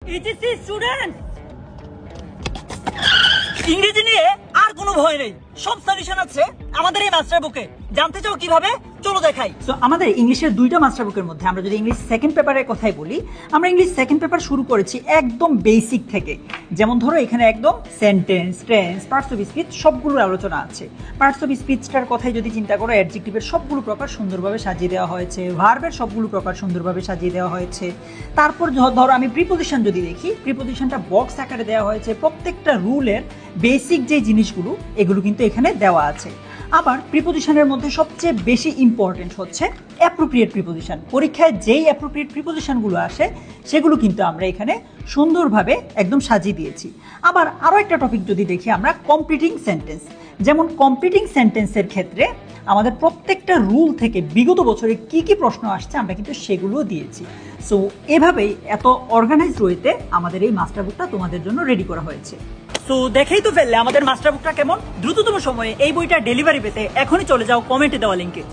HSC student, ইংরেজি নিয়ে আর কোনো ভয় নেই, সব সলিউশন আছে আমাদের এই মাস্টার বুকে। জানতে চাও কিভাবে? চলো দেখাই। তো আমাদের ইংলিশের দুইটা মাস্টার বুকের মধ্যে আমরা যদি ইংলিশ সেকেন্ড পেপারের কথাই বলি, আমরা ইংলিশ সেকেন্ড পেপার শুরু করেছি একদম বেসিক থেকে। যেমন ধরো এখানে একদম sentence, tense, parts of speech সবগুলোর আলোচনা আছে। পার্টস অফ স্পিচটার কথাই যদি চিন্তা করো, অ্যাডজেক্টিভের সবগুলো প্রকার সুন্দরভাবে সাজিয়ে দেওয়া হয়েছে, ভার্বের সবগুলো প্রকার সুন্দরভাবে সাজিয়ে দেওয়া হয়েছে। তারপর ধরো আমি প্রিপোজিশন যদি দেখি, প্রিপোজিশনটা বক্স আকারে দেওয়া হয়েছে। প্রত্যেকটা রুলের বেসিক যে জিনিসগুলো এগুলো কিন্তু এখানে দেওয়া আছে। আবার প্রিপোজিশনের মধ্যে সবচেয়ে বেশি ইম্পর্টেন্ট হচ্ছে অ্যাপ্রোপ্রিয়েট প্রিপোজিশন। পরীক্ষায় যেই অ্যাপ্রোপ্রিয়েট প্রিপোজিশনগুলো আসে সেগুলো কিন্তু আমরা এখানে সুন্দরভাবে একদম সাজিয়ে দিয়েছি। আবার আরও একটা টপিক যদি দেখি আমরা, কমপ্লিটিং সেন্টেন্স। যেমন কমপ্লিটিং সেন্টেন্সের ক্ষেত্রে আমাদের প্রত্যেকটা রুল থেকে বিগত বছরে কি কি প্রশ্ন আসছে আমরা কিন্তু সেগুলোও দিয়েছি। সো এভাবেই এত অর্গানাইজ ওয়েতে আমাদের এই মাস্টার বুকটা তোমাদের জন্য রেডি করা হয়েছে। তো দেখেই তো ফেললে আমাদের মাস্টার বুকটা কেমন। দ্রুততম সময়ে এই বইটা ডেলিভারি পেতে এখনই চলে যাও কমেন্টে দেওয়া লিঙ্কে।